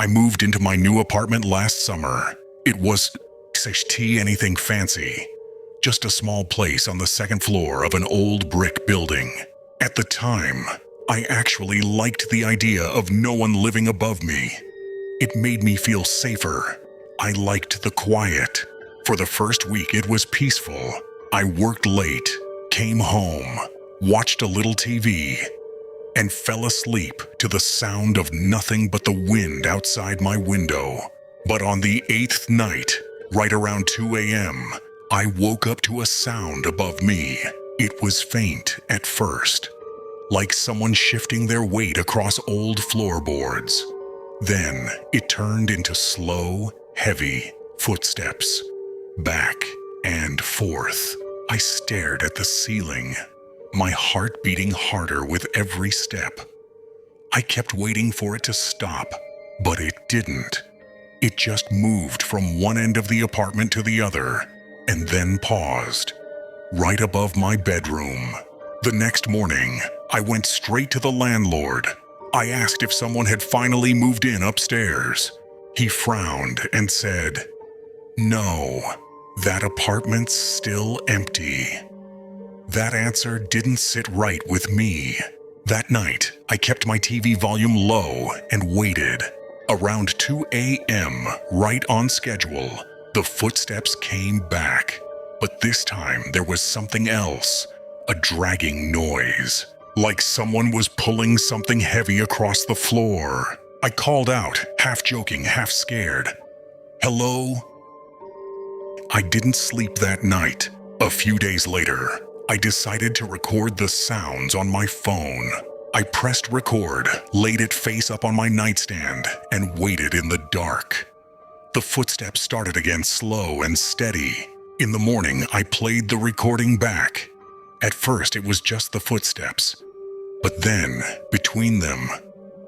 I moved into my new apartment last summer. It was anything fancy. Just a small place on the second floor of an old brick building. At the time, I actually liked the idea of no one living above me. It made me feel safer. I liked the quiet. For the first week, it was peaceful. I worked late, came home, watched a little TV, and fell asleep to the sound of nothing but the wind outside my window. But on the 8th night, right around 2 a.m., I woke up to a sound above me. It was faint at first, like someone shifting their weight across old floorboards. Then it turned into slow, heavy footsteps, back and forth. I stared at the ceiling, my heart beating harder with every step. I kept waiting for it to stop, but it didn't. It just moved from one end of the apartment to the other, and then paused, right above my bedroom. The next morning, I went straight to the landlord. I asked if someone had finally moved in upstairs. He frowned and said, "No, that apartment's still empty." That answer didn't sit right with me. That night, I kept my TV volume low and waited. Around 2 a.m., right on schedule, the footsteps came back. But this time, there was something else, a dragging noise, like someone was pulling something heavy across the floor. I called out, half joking, half scared, "Hello?" I didn't sleep that night. A few days later, I decided to record the sounds on my phone. I pressed record, laid it face up on my nightstand, and waited in the dark. The footsteps started again, slow and steady. In the morning, I played the recording back. At first, it was just the footsteps. But then, between them,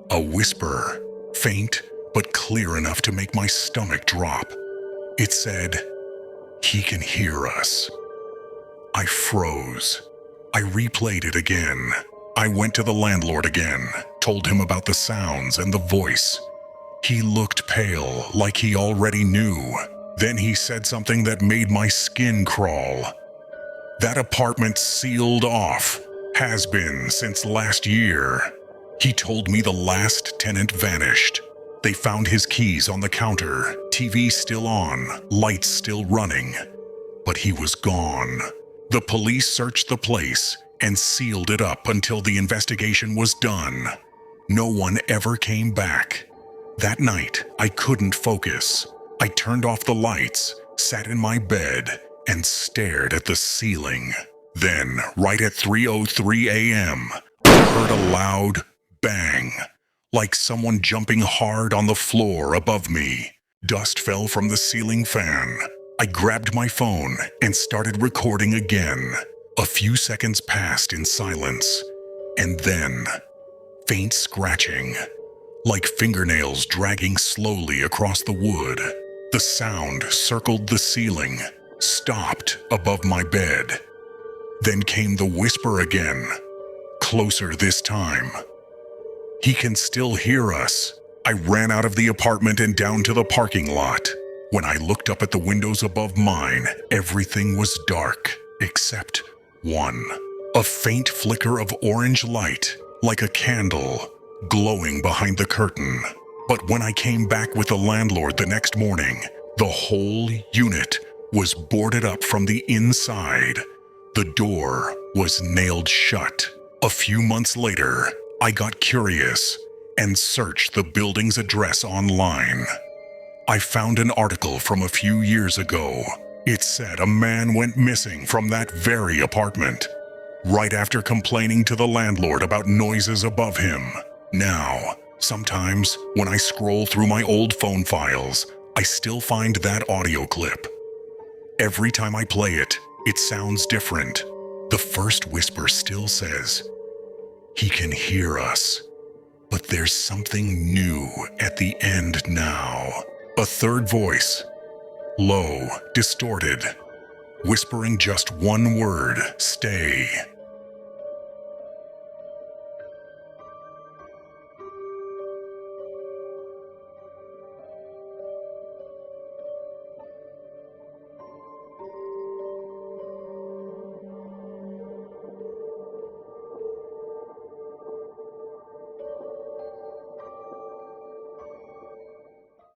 a whisper, faint but clear enough to make my stomach drop. It said, "He can hear us." I froze. I replayed it again. I went to the landlord again, told him about the sounds and the voice. He looked pale, like he already knew. Then he said something that made my skin crawl. "That apartment's sealed off. Has been since last year." He told me the last tenant vanished. They found his keys on the counter, TV still on, lights still running. But he was gone. The police searched the place and sealed it up until the investigation was done. No one ever came back. That night, I couldn't focus. I turned off the lights, sat in my bed, and stared at the ceiling. Then, right at 3:03 a.m., I heard a loud bang, like someone jumping hard on the floor above me. Dust fell from the ceiling fan. I grabbed my phone and started recording again. A few seconds passed in silence, and then, faint scratching, like fingernails dragging slowly across the wood. The sound circled the ceiling, stopped above my bed. Then came the whisper again, closer this time. "He can still hear us." I ran out of the apartment and down to the parking lot. When I looked up at the windows above mine, everything was dark, except one. A faint flicker of orange light, like a candle, glowing behind the curtain. But when I came back with the landlord the next morning, the whole unit was boarded up from the inside. The door was nailed shut. A few months later, I got curious and searched the building's address online. I found an article from a few years ago. It said a man went missing from that very apartment, right after complaining to the landlord about noises above him. Now, sometimes when I scroll through my old phone files, I still find that audio clip. Every time I play it, it sounds different. The first whisper still says, "He can hear us." But there's something new at the end now. A third voice, low, distorted, whispering just one word, "Stay."